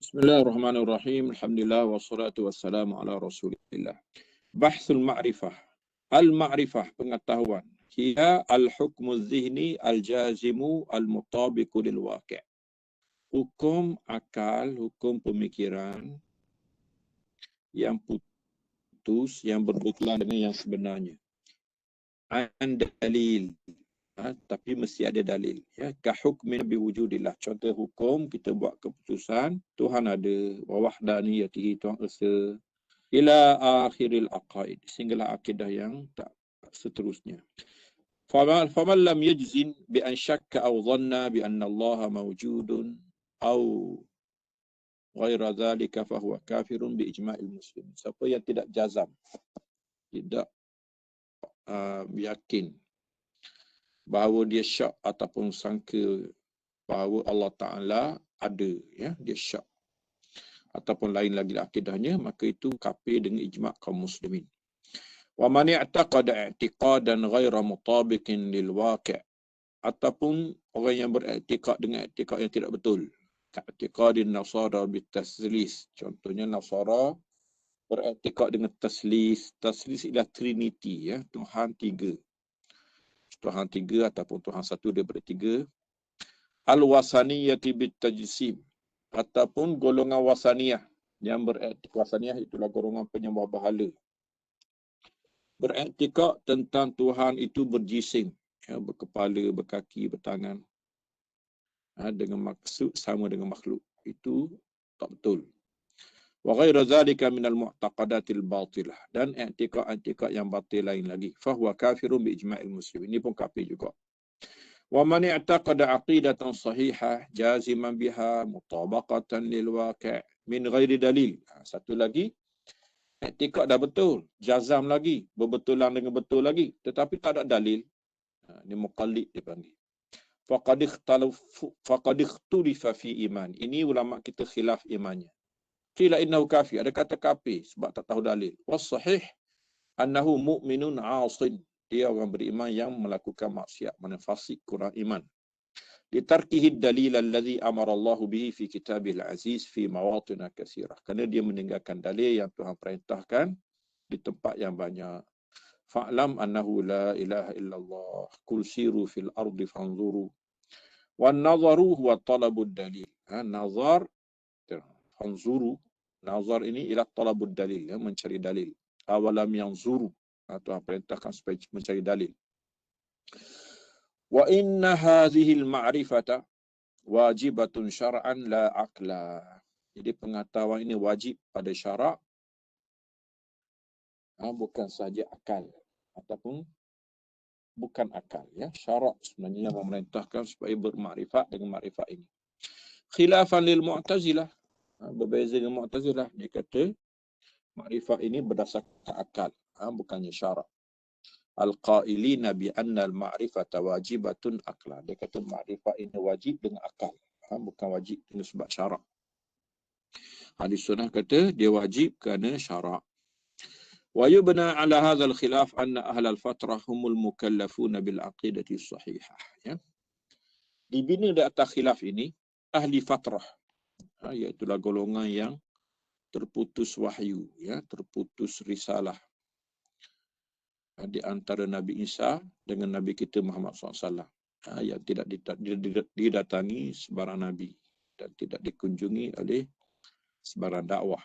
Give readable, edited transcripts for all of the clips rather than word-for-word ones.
Bismillahirrahmanirrahim. Alhamdulillah wassalatu wassalamu ala Rasulillah. Bahsul ma'rifah. Al-ma'rifah, pengetahuan. Hiya al-hukmu zihni al-jazimu al-mutabiqu lil waqi'. Hukum akal, hukum pemikiran yang putus, yang berbetulan dengan yang sebenarnya. An dalil. Tapi mesti ada dalil. Ya, ka hukmin biwujudillah. Contoh hukum, kita buat keputusan, Tuhan ada, wa wahdaniyatihi, Tuhan esa, ila akhiril aqaid, sehinggalah akidah yang tak seterusnya. Faman lam yajzin bi an syakka aw dhanna bi anna Allah mawjudun aw ghaira dhalika fahuwa kafirun bi ijma'il muslimin. Siapa yang tidak jazam, tidak yakin bahawa dia syak ataupun sangka bahawa Allah Ta'ala ada, ya, dia syak ataupun lain lagi akidahnya, maka itu kafir dengan ijma' kaum muslimin. Wa man i'taqada i'tiqadan ghaira mutabiqin lil waqi', ataupun orang yang beriktikad dengan i'tiqad yang tidak betul, ka'tiqadin nasara bitaslis. Contohnya nasara beriktikad dengan taslis. Taslis ialah trinity, ya, Tuhan tiga. Tuhan tiga ataupun Tuhan satu daripada tiga. Al-wasaniyati bitajsim, ataupun golongan wasaniyah yang beriktikad. Wasaniyah itulah golongan penyembah berhala, beriktikad tentang Tuhan itu berjisim, ya, berkepala, berkaki, bertangan, dengan maksud sama dengan makhluk. Itu tak betul. Wa ghairu zalika minal mu'taqadatil batilah, dan i'tiqad yang batil lain lagi. Fahuwa kafirun bi ijma'il muslimin. Ini pun kafir juga. Wa man i'taqada aqidatan sahihah jaziman biha mutabaqatan lil waqi' min ghairi dalil. Satu lagi, i'tiqad dah betul, jazam lagi, berbetulan dengan betul lagi, tetapi tak ada dalil. Ini muqallid dipanggil. Faqad ikhtulifa fi iman. Ini ulama kita khilaf imannya. Qila innahu kafir, ada kata kafir sebab tak tahu dalil. Was sahih annahu mu'minun 'asin. Dia orang beriman yang melakukan maksiat, mana fasik, kurang iman. Litarkihi dalil alladhi amara Allah bihi fi kitabil aziz fi mawatin katsirah. Kerana dia meninggalkan dalil yang Tuhan perintahkan di tempat yang banyak. Fa'lam annahu la ilaha illallah. Qul siru fil ardi fanzuru. Wan nazaru huwa talabud dalil. Nazar, fanzuru, nazar ini ialah talabud dalil, ya, mencari dalil. Awalam yanzuru, Tuhan perintahkan supaya mencari dalil. Wa inna hadhihi al-ma'rifata wajibatun syar'an la aqla. Jadi pengetahuan ini wajib pada syarak, bukan sahaja akal, ataupun bukan akal, ya. Syarak sebenarnya yang memerintahkan supaya bermakrifat dengan makrifat ini. Khilafan lil Mu'tazilah, berbeza dengan Mu'tazilah, dia kata makrifat ini berdasarkan akal, bukannya syarak. Al-qailina bi anna al-ma'rifata wajibatun aqla. Dia kata makrifat ini wajib dengan akal, bukan wajib dengan sebab syarak. Ahli sunnah kata dia wajib kerana syarak. Wa yubna ala hadzal khilaf anna ahlal fatrah humul mukallafuna bil aqidati sahihah, ya. Dibina di atas khilaf ini ahli fatrah, iaitu golongan yang terputus wahyu, ya, terputus risalah, di antara Nabi Isa dengan Nabi kita Muhammad SAW, yang tidak didatangi sebarang Nabi dan tidak dikunjungi oleh sebarang dakwah.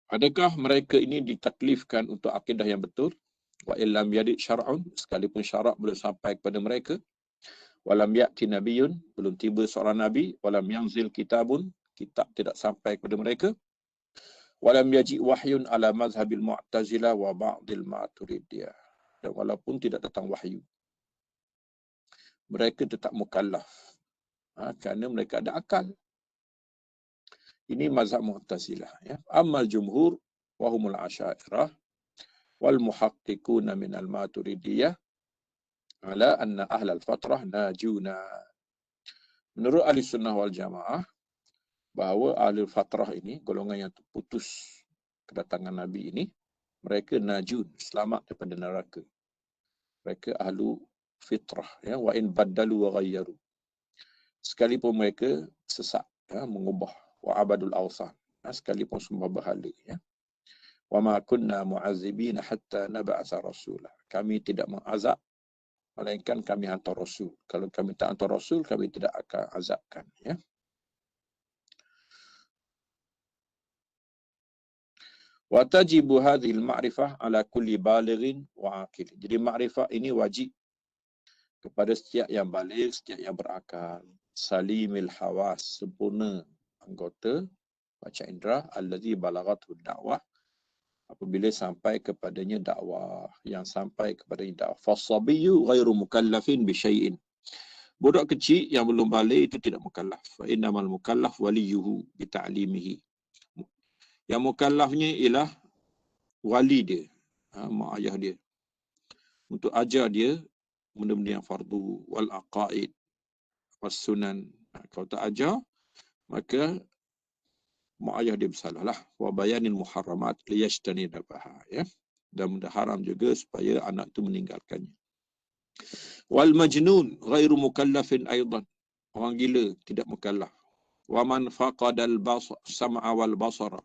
Adakah mereka ini ditaklifkan untuk akidah yang betul? Wa illam yadid syar'un, sekalipun syarak belum sampai kepada mereka. Walam ya'ti nabiyyun, belum tiba seorang nabi. Walam yanzil kitabun, kitab tidak sampai kepada mereka. Walam yaji wahyun ala mazhabil mu'tazilah wa ba'dil maturidiyah. Dan walaupun tidak datang wahyu, mereka tetap mukallaf, kerana mereka ada akal. Ini mazhab Mu'tazilah, ya. Ammal jumhur wa humul asy'ariyah wal muhaqqiquna min al maturidiyah ala anna ahlal fatrah najuna. Menurut ahli sunnah wal jamaah, bahawa ahli fatrah ini, golongan yang terputus kedatangan Nabi ini, mereka najun, selamat daripada neraka. Mereka ahlu fitrah, ya. Wa in baddalu wa ghayyaru. sekalipun mereka sesat, mengubah wa abadul awsan, sekalipun sembah berhala, wa ma kunna mu'azzibina hatta nab'atha rasulah. Kami tidak mengazab melainkan kami hantar rasul. Kalau kami tak hantar rasul, kami tidak akan azabkan, Wa tajibu hadhil ma'rifah ala kulli balighin wa aqil. Jadi ma'rifah ini wajib kepada setiap yang baligh, setiap yang berakal. Salimil hawas, sempurna anggota panca indera, allazi balaghathu da'wah, apabila sampai kepadanya dakwah, yang sampai kepadanya dakwah. Fasabiyyu ghairu mukallafin bi syai'in. Budak kecil yang belum baligh itu tidak mukallaf. Fa innamal mukallaf waliyuhu bi ta'limihi. Yang mukallafnya ialah wali dia, mak ayah dia, untuk ajar dia benda-benda yang fardu, wal aqaid, was sunan. Kalau tak ajar, maka mak ayah dia bersalah lah. Wa bayanil muharramat liyajtanibaha, dan benda haram juga supaya anak itu meninggalkannya. Wal majnun ghairu mukallafin aidan. Orang gila tidak mukallaf. Wa man faqadal sam'a wal basara.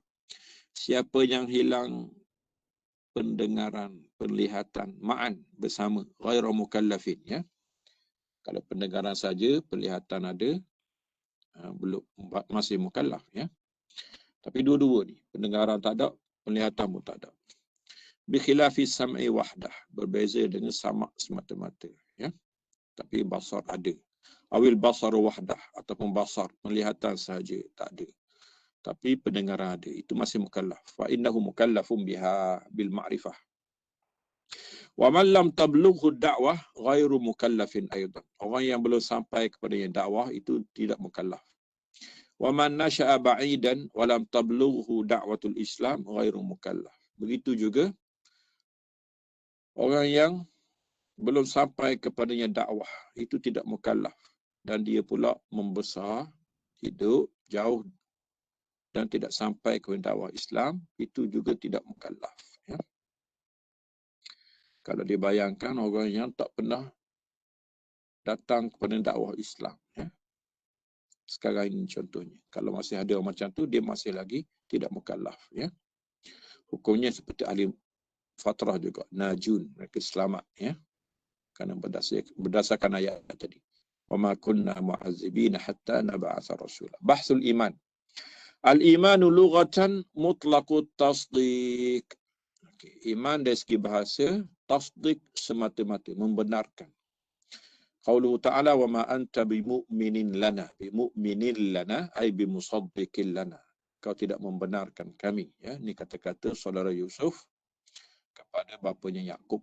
Siapa yang hilang pendengaran, penglihatan, ma'an, bersama, ghairu mukallafin, Kalau pendengaran saja, penglihatan ada, belum, masih mukallaf, Tapi dua-dua ni, pendengaran tak ada, penglihatan pun tak ada. Bi khilafi sam'i wahdah, berbeza dengan sama' semata-mata, Tapi basar ada. Awil basar wahdah, ataupun basar, penglihatan sahaja, tak ada. Tapi pendengaran ada, itu masih mukallaf. Fa innahu mukallafun biha bil ma'rifah. Wa man lam tablughu da'wah ghairu mukallafin aidan. Orang yang belum sampai kepada yang dakwah itu tidak mukallaf. Wa man nasha'a ba'idan wa lam tablughu da'watul Islam ghairu mukallaf. Begitu juga orang yang belum sampai kepadanya dakwah itu tidak mukallaf, dan dia pula membesar, hidup jauh dan tidak sampai kepada dakwah Islam, itu juga tidak mukallaf, Kalau dibayangkan orang yang tak pernah datang kepada dakwah Islam, sekarang ini contohnya, kalau masih ada orang macam tu, dia masih lagi tidak mukallaf, Hukumnya seperti ahli fatrah juga, najun, mereka selamat, Kerana berdasarkan ayat tadi. Wa ma kunna mu'azzibina hatta nab'atha rasulah. Bahsul iman. Al-imanu lughatan mutlaqut tasdiq. Iman dari segi bahasa, tasdiq semata-mata, membenarkan. Qauluhu ta'ala wa ma anta bimu'minin lana. Bimu'minin lana ay bimusaddiqin lana. Kau tidak membenarkan kami, Ini kata-kata saudara Yusuf kepada bapanya Yaqub.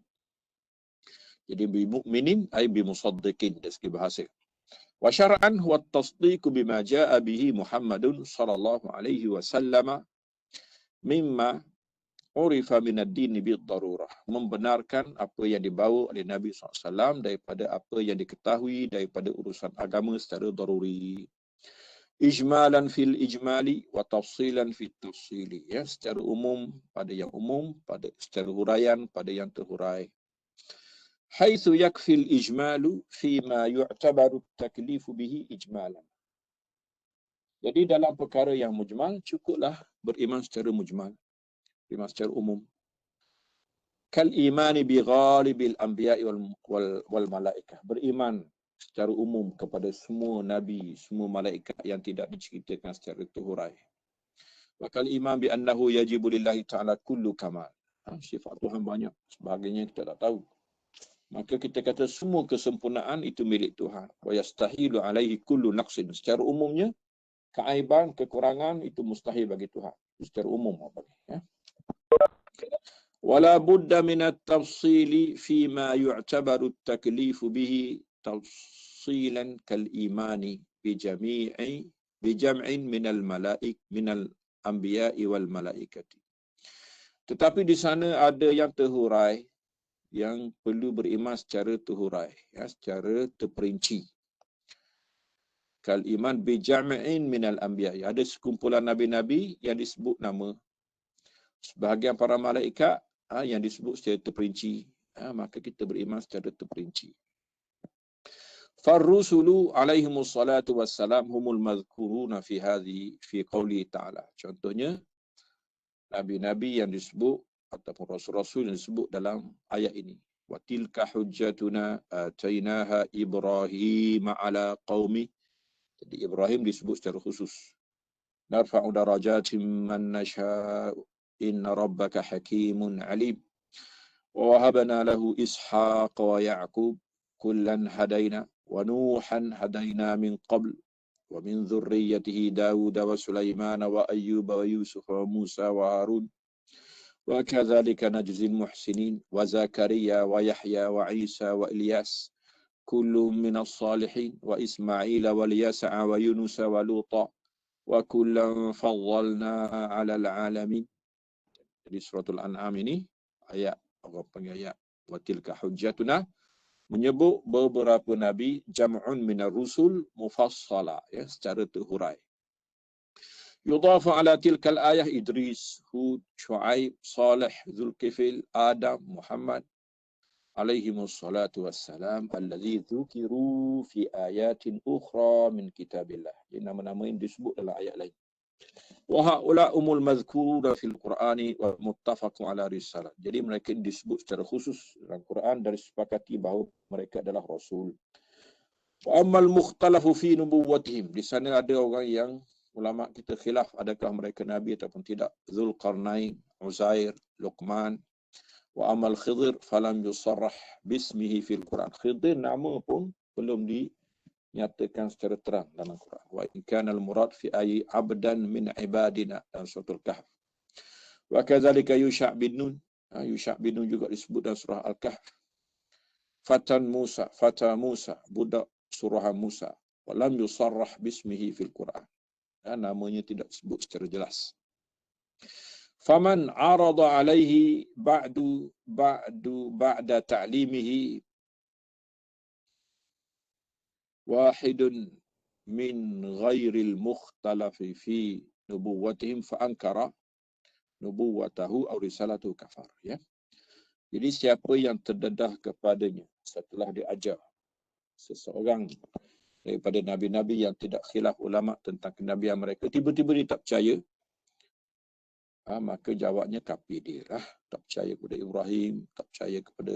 Jadi bimu'minin ay bimusaddiqin dari segi bahasa. Wa syar'an huwa at-tasdiq bima jaa'a bihi Muhammadun sallallahu alaihi wasallam mimma urifa min ad-din bid-darurah. Membenarkan apa yang dibawa oleh Nabi SAW daripada apa yang diketahui daripada urusan agama secara daruri. Ijmalan fil ijmali wa tafsilan fit tafsili. Secara umum pada yang umum, secara huraian pada yang terhurai. Haitsu yakfil ijmalu fima yu'tabaru at-taklifu bihi ijmalan. Jadi dalam perkara yang mujmal, cukuplah beriman secara mujmal, beriman secara umum. Kal imani bi ghalibil anbiya'i wal malaikah. Beriman secara umum kepada semua nabi, semua malaikat yang tidak diceritakan secara terhurai. Wa kal iman bi annahu yajibu lillahi ta'ala kullu kamal. Sifat Tuhan banyak, sebagainya kita tak tahu. Maka kita kata semua kesempurnaan itu milik Tuhan. Wa yastahilu alaihi kullu naqsin. Secara umumnya, keaiban, kekurangan itu mustahil bagi Tuhan. Secara umum. Wala budda min at-tafsili fima yu'tabaru at-taklifu bihi tafsilan kal imani bi jam'in min al-malaik min al-anbiya'i wal malaikati. Tetapi di sana ada yang terhurai, yang perlu beriman secara terhurai, secara terperinci. Kal iman bi jam'in minal anbiya. Ada sekumpulan nabi-nabi yang disebut nama. Sebahagian para malaikat yang disebut secara terperinci. Maka kita beriman secara terperinci. Farrusulu alaihimus salatu wassalam humul madhkuruna fi qawli ta'ala. Contohnya, nabi-nabi yang disebut ataupun rasul-rasul yang disebut dalam ayat ini. Wa tilka hujjatuna atainaha Ibrahim ala qaumi. Jadi Ibrahim disebut secara khusus. Narfa'u darajatin man nasha'u inna rabbaka hakimun alim. Wa wahabna lahu Ishaq wa Ya'qub kullan hadaina wa Nuhan hadaina min qabl wa min dhurriyyatihi Dawud wa Sulaiman wa Ayyub wa Yusuf wa Musa wa Harun wa kadzalika najzil muhsinin wa Zakaria wa Yahya wa Isa wa Ilyas kullum minas salihin wa Ismail wa Yasa wa Yunus wa Luta wa kullan faddalna 'alal 'alamin. Jadi suratul An'am ini ayat apa panggil ayat wa tilka hujjatuna menyebut beberapa nabi jam'un minar rusul mufassala, ya, secara terhurai. Yudhafu ala tilkal ayah Idris, Hud, Shu'aib, Salih, Zulkifil, Adam, Muhammad alaihimus salatu wassalam alladhi dhukiru fi ayatin ukhra min kitabillah. Jadi nama-nama ini disebut dalam ayat lain. Wa haula umul madhkuruna fil Qur'ani wa muttafaqun ala risalah. Jadi mereka disebut secara khusus dalam Quran dan disepakati bahawa mereka adalah rasul. Wa ammal mukhtalafu fi nubuwwatihim. Di sana ada orang yang ulama kita khilaf adakah mereka nabi ataupun tidak. Zulqarnain, Uzair, Luqman. Wa amal Khidir falam yusarrah bismihi fil Quran. Khidir nama pun belum dinyatakan secara terang dalam Quran. Wa in kana al-murad fi ayyi abdan min ibadina dalam surah Al-Kahf. Wa kadzalika Yusha' bin Nun. Yusha' bin Nun juga disebut dalam surah Al-Kahf. Fata Musa, budak surah Musa. Wa lam yusarrah bismihi fil Quran. Namanya tidak disebut secara jelas. Faman arada alaihi ba'da ta'limihi wahidun min ghairil mukhtalafi fi nubuwwatihim fa ankara nubuwwatahu aw risalatahu kafar, ya. Jadi siapa yang terdedah kepadanya setelah diajar seseorang daripada nabi-nabi yang tidak khilaf ulama tentang kenabian mereka, tiba-tiba dia tak percaya, maka jawabnya kafir dia lah. Tak percaya kepada Ibrahim, tak percaya kepada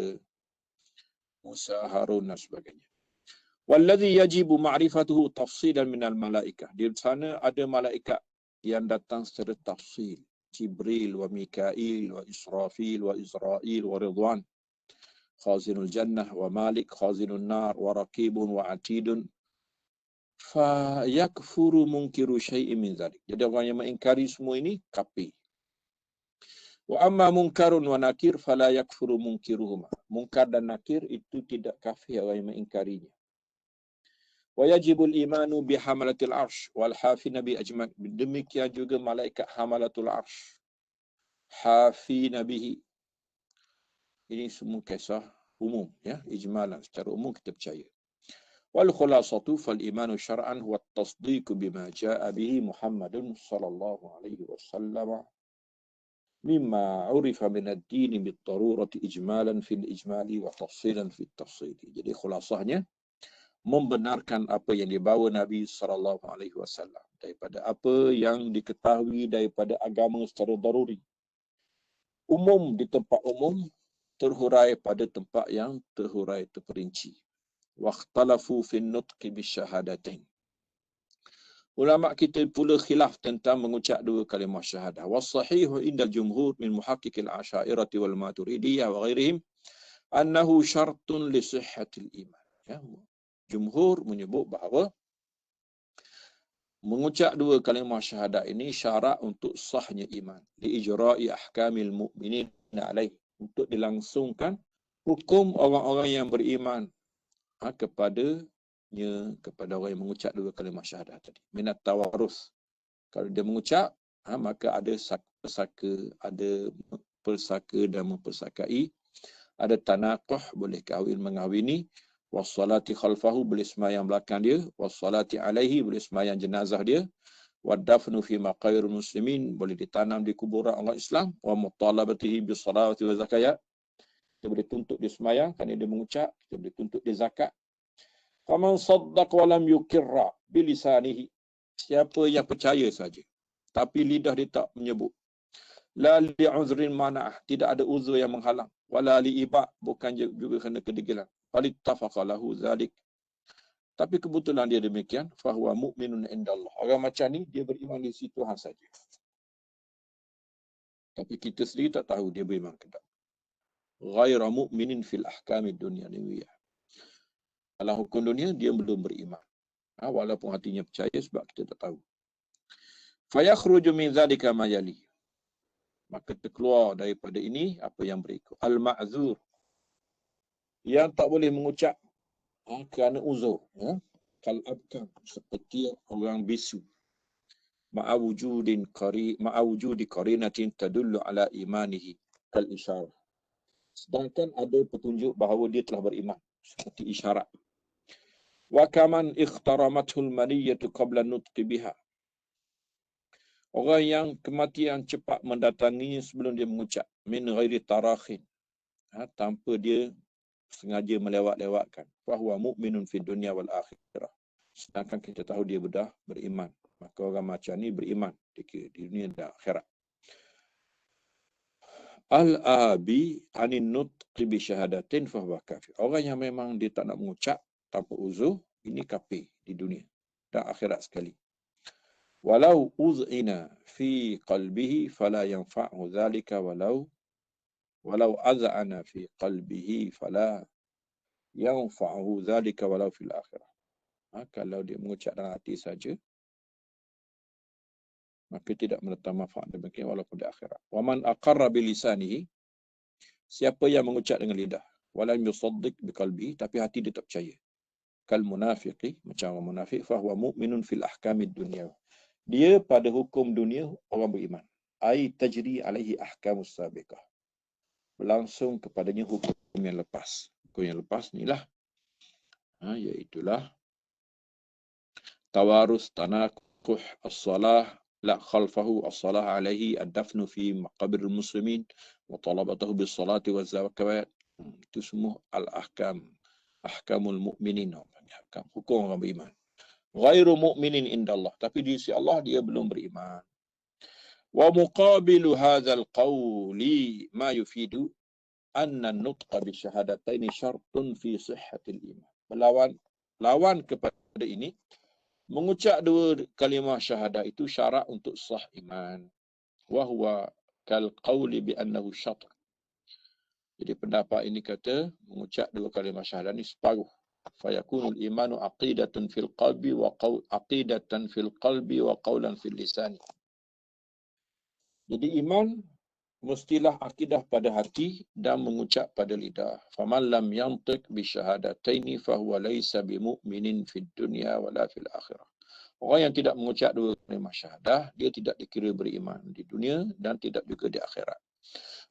Musa, Harun dan sebagainya. Walladhi yajibu ma'rifatuhu tafsilan minal malaikah. Di sana ada malaikat yang datang secara tafsil. Jibril wa Mikail wa Israfil wa Israel wa Ridwan. Khazinul Jannah wa Malik khazinun nar wa Raqibun wa Atidun. Fa yakfuru munkiru syai'in min dhalik. Jadi orang yang mengingkari semua ini kafir. Wa amma munkarun wa nakir fala yakfuru munkiruhuma. Munkar dan nakir itu tidak kafir orang yang mengingkarinya. Wa yajibul imanu bi hamalatil arsh wal hafina bi ajma'. Demikian juga malaikat hamalatul arsh, hafina bihi. Ini semua kisah umum, ya, ijmalan secara umum kita percaya. Wal khulasatu fal imanu syar'an huwa at-tasdiq bima jaa'a bihi Muhammadun sallallahu alaihi wasallam mimma urifa min ad-din bit-darurati ijmalan fil ijmali wa tafsilan fit tafsili. Jadi khulasahnya membenarkan apa yang dibawa Nabi sallallahu alaihi wasallam daripada apa yang diketahui daripada agama secara daruri. Umum di tempat umum, terhurai pada tempat yang terhurai terperinci. Waqtalafu fin nutqi bisyahadatain. Ulama kita pula khilaf tentang mengucap dua kalimah syahadah. Was-sahihu indal jumhur min muhaqqiqil asy'ariyah wal maturidiyah wa ghairihim annahu syartun li sihhatil iman. Ya, jumhur menyebut bahawa mengucap dua kalimah syahadah ini syarat untuk sahnya iman. Li ijra'i ahkamil mu'minin alaih, untuk dilangsungkan hukum orang-orang yang beriman kepada orang yang mengucap dua kalimah syahadah tadi. Minat tawarus. Kalau dia mengucap, maka ada persaka, ada persaka dan mempersakai. Ada tanaqah, boleh kahwin mengahwini. Wassalati khalfahu, boleh semayang belakang dia. Wassalati alaihi, boleh semayang jenazah dia. Waddafnu fi maqairul muslimin, boleh ditanam di kuburan orang Islam. Wa mutalabatihi bisalawati wa zakayat. Kita boleh tuntut dia semayang kerana dia mengucap. Kita boleh tuntut dia zakat. Faman saddaq wa lam yukirra bilisanihi. Siapa yang percaya saja tapi lidah dia tak menyebut. La li'uzrin mana'ah, tidak ada uzur yang menghalang. Wala li'iba, bukan juga kerana kedegilan. Falittafaqa lahu zalik. Tapi kebetulan dia demikian, fahuwa mu'minun indallah. Orang macam ni dia beriman di situ Tuhan saja. Tapi kita sendiri tak tahu dia beriman ke tak. Ghaira mu'minin fil ahkami dunia niyah. Dalam hukum dunia dia belum beriman. Walaupun hatinya percaya sebab kita tak tahu. Fayakhruju min zalika ma yali. Maka terkeluar daripada ini apa yang berikut. Al-ma'zur. Yang tak boleh mengucap kerana uzur. Kal-abkam. Seperti orang bisu. Ma'awujudi qarinatin tadullu ala imanihi. Kal-isyarah. Sedangkan ada petunjuk bahawa dia telah beriman. Seperti isyarat. Wa kaman ikhtaramathu al-maniyatu qabla nutqi biha. Orang yang kematian cepat mendatanginya sebelum dia mengucap. Min ghairi tarakhin. Tanpa dia sengaja melewat-lewatkan. Fahuwa mu'minun fi dunia wal akhirah. Sedangkan kita tahu dia bedah beriman. Maka orang macam ni beriman di dunia dan akhirat. Al-abi anin nutqi bi syahadatin fahuwa kafir. Orang yang memang dia tak nak mengucap tanpa uzur, ini kafir di dunia dan akhirat sekali. Walau uz'ina fi qalbihi fala yanfa'hu dhalika walau az'ana fi qalbihi fala yanfa'hu dhalika walau fil akhirah. Kalau dia mengucap dalam hati saja, maka tidak mendatang manfaat demikian walaupun di akhirat. Wa man aqarra bi lisanihi, siapa yang mengucap dengan lidah, walam yusaddiq bi qalbihi, tapi hati dia tak percaya. Kal munafiqi, macam orang munafik, fa huwa mu'minun fil ahkamid dunya. Dia pada hukum dunia orang beriman. Ai tajri alaihi ahkamus sabiqah. Berlangsung kepadanya hukum yang lepas. Hukum yang lepas inilah iaitulah tawarus tanakuh as-salah la khalfahu as-salah alaihi ad-dafnu fi maqabir al-muslimin wa talabatuhu bis-salati waz-zakat. Itu semua al-ahkam, ahkamul mu'minin, hukum orang beriman. Ghairu mu'minin indallah, tapi di sisi Allah dia belum beriman. Wa muqabilu hadzal qawli ma yufidu anna an-nutqa bi syahadataini syartun fi sihhatil iman. Lawan kepada ini, mengucap dua kalimah syahadah itu syarat untuk sah iman. Wa huwa kal qawli bi annahu syatr. Jadi pendapat ini kata mengucap dua kalimah syahadah ini separuh. Fayakunul imanu aqidatan fil qalbi wa qawlan fil lisan. Jadi iman mestilah akidah pada hati dan mengucap pada lidah. Faman lam yantiq bi syahadataini fahuwa laysa bimu'minin fid dunya wala fil akhirah. Orang yang tidak mengucap dua kalimah syahadah, dia tidak dikira beriman di dunia dan tidak juga di akhirat.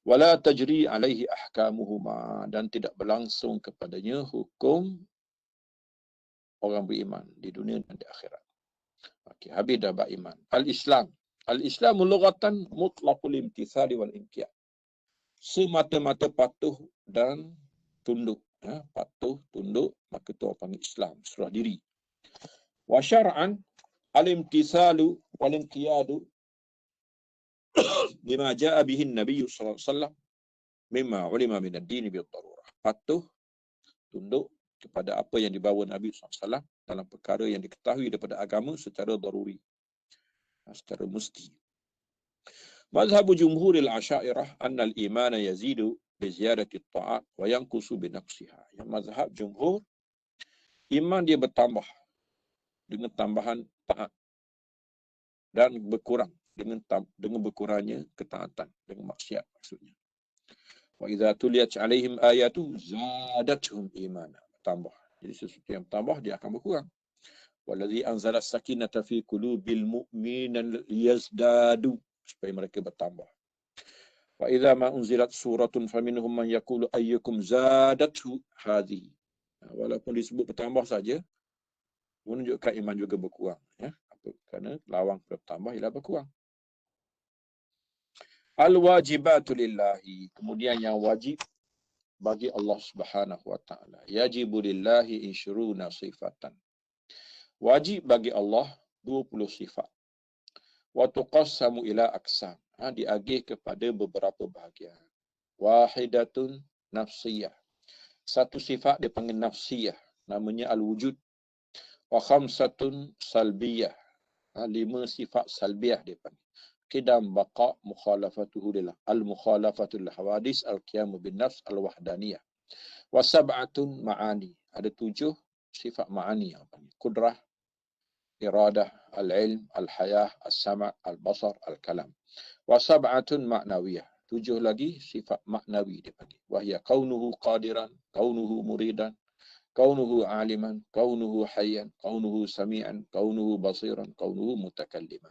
Wala tajri alaihi ahkamuhuma, dan tidak berlangsung kepadanya hukum orang beriman di dunia dan di akhirat. Okey, habis dah bab iman. Al-Islam. Al-Islamu lughatan mutlaqul imtithali wal inqiyad. Semata-mata patuh dan tunduk. Patuh, tunduk, maka itu orang panggil Islam, serah diri. Wa syar'an al-imtithalu wal inqiyadu lima ja'a bihi an-nabiy sallallahu alaihi wasallam mimma ulima min ad-din bi ad-darurah. Patuh, tunduk kepada apa yang dibawa Nabi SAW dalam perkara yang diketahui daripada agama secara daruri, secara mesti. Mazhabu jumhuril asyairah anna al-imana yazidu bi ziyadati at-ta'at wa yanqusu bi naqsiha. Yang mazhab jumhur, iman dia bertambah dengan tambahan taat dan berkurang dengan berkurangnya ketaatan, dengan maksiat maksudnya. Wa idza tuliyat 'alaihim ayatu zadatuhum imana. Tambah. Jadi sesuatu yang tambah dia akan berkurang. Wallazi anzala as-sakinata fi qulubil mu'minina liyazdadu, supaya mereka bertambah. Wa idza ma unzilat suratun faminhum man yaqulu ayyukum zadathu hadhihi. Walaupun disebut bertambah saja, menunjukkan iman juga berkurang, kerana lawang bertambah ialah berkurang. Al-wajibatu lillahi, kemudian yang wajib bagi Allah Subhanahu wa taala. Yajibu lillahi isyruna sifatan. Wajib bagi Allah 20 sifat. Wa tuqassamu ila aqsam. Diagih kepada beberapa bahagian. Wahidatun nafsiyah. Satu sifat dipanggil nafsiyah, namanya al-wujud. Wa khamsatun salbiyah. 5 sifat salbiyah dipanggil. Qidam baqa mukhalafatuhu lillah. Al-mukhalafatul hawadis al-qiyamu bin nafs al-wahdaniyah. Wa sab'atun ma'ani. Ada 7 sifat ma'ani yang panggil. Qudrah, iradah, al-ilm, al-hayah, al-sama', al-basar, al-kalam. Wa sab'atun ma'nawiyah. 7 lagi sifat maknawi dipanggil. Wahya kaunuhu qadiran, kaunuhu muridan, kaunuhu aliman, kaunuhu hayyan, kaunuhu sami'an, kaunuhu basiran, kaunuhu mutakalliman.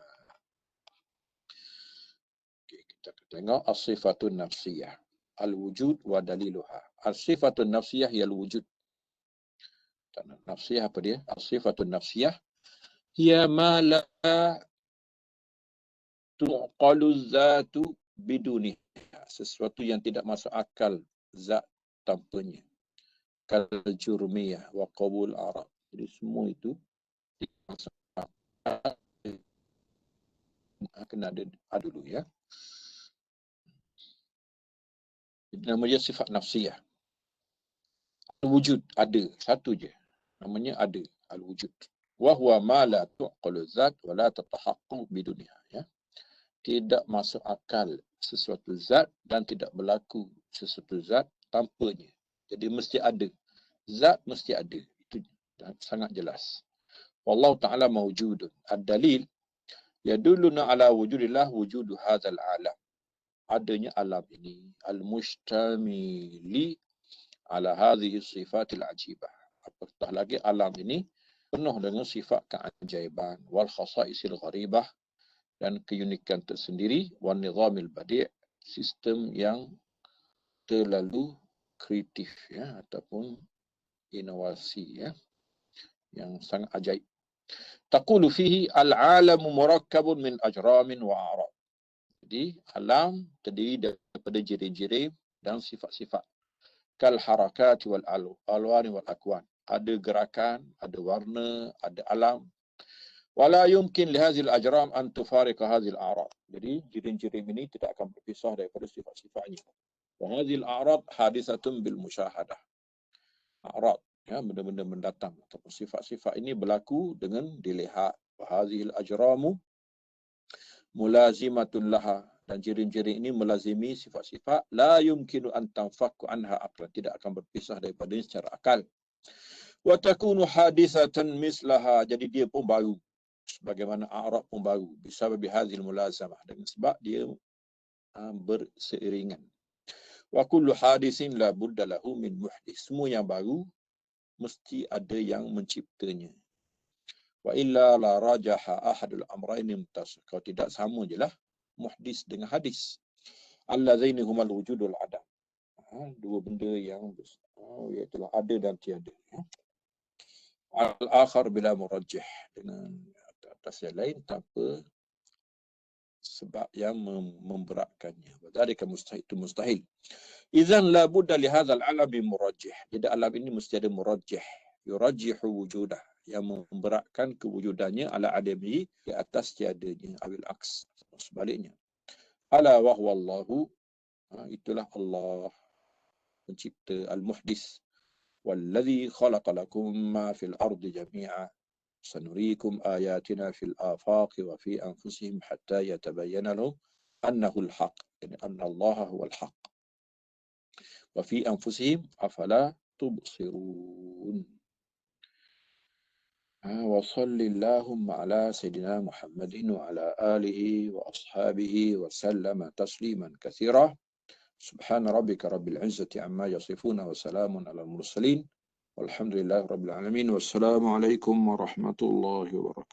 Kita tengok as-sifatun nafsiyah. Al-wujud wa daliluha. As-sifatun nafsiyah hiya al-wujud. Nafsiyah apa dia? As-sifatun nafsiyah hiya ma la tuqalu zatu biduni. Sesuatu yang tidak masuk akal zat tanpanya. Kal jurmiyah wa qabul arab. Jadi semua itu masuk akal. Kena ada dulu ya. Namanya sifat nafsiyah. Wujud ada satu je. Namanya ada al-wujud. Wa huwa ma la tuqalu zat wa la tatahaqqaq biduniha ya. Tidak masuk akal sesuatu zat dan tidak berlaku sesuatu zat tanpanya. Jadi mesti ada. Zat mesti ada. Itu sangat jelas. Wallahu ta'ala mawjudun. Ad-dalil yadulluna ala wujudillah wujudu hadzal alam. Adanya alam ini al-mustamili ala hadhihi sifatil ajibah. Apatah lagi alam ini penuh dengan sifat keajaiban wal khasaisil gharibah dan keunikan tersendiri wan nizamil badi', sistem yang terlalu kreatif ya ataupun inovasi ya yang sangat ajaib. Taqulu fihi al-alamu murakkabun min ajramin wa a'rad. Jadi alam terdiri daripada jirim-jirim dan sifat-sifat. Kal harakat wal alwan wal akwan. Ada gerakan, ada warna, ada alam. Wala yumkin li hadhil ajram an tufariqa hadhil a'rad. Jadi jirim-jirim ini tidak akan berpisah daripada sifat-sifatnya. Wa hadhil a'rad hadisatun bil musyahadah. A'rad ya benda-benda mendatang ataupun sifat-sifat ini berlaku dengan dilihat. Wa hadhil ajramu mulazimatun laha, dan jirim-jirim ini melazimi sifat-sifat la yumkinu an tanfakku anha aqlan, tidak akan berpisah daripada secara akal. Wa takunu hadisatan mislaha, jadi dia pun baru sebagaimana a'rab pun baru bisabab hadhil mulazamah, dengan sebab dia berseiringan. Wa kullu hadisin la budda lahu min muhdis, semua yang baru mesti ada yang menciptanya. Wa illa la rajaha ahadul amrayn mumtas, kalau tidak sama jelah muhdis dengan hadis. Allazaini humal wujudul adam. Dua benda yang iaitu ada dan tiada. Al-akhar bila murajjih, dengan atas yang lain tanpa sebab yang memberatkannya. Dzalika mustahil, itu mustahil. Idzan la budda li hadzal alam bi murajjih. Jadi alam ini mesti ada murajjih, yurajjihu wujudah, yang memberatkan kewujudannya ala adami, di atas tiadanya, awil aks, sebaliknya. Ala wa huwa Allahu, itulah Allah pencipta al-muhdis. Walladzi khalaqa lakum ma fil ardi jami'a sanuriikum ayatina fil afaqi wa fi anfusihim hatta yatabayyana lahum annahu al-haq, yani anna Allah huwa al-haq. Wa fi anfusihim afala tubsirun. وصل اللهم على سيدنا محمد وعلى آله وأصحابه وسلم تسليما كثيرا. سبحان ربك رب العزة عما يصفون وسلام على المرسلين والحمد لله رب العالمين والسلام عليكم ورحمة الله وبركاته.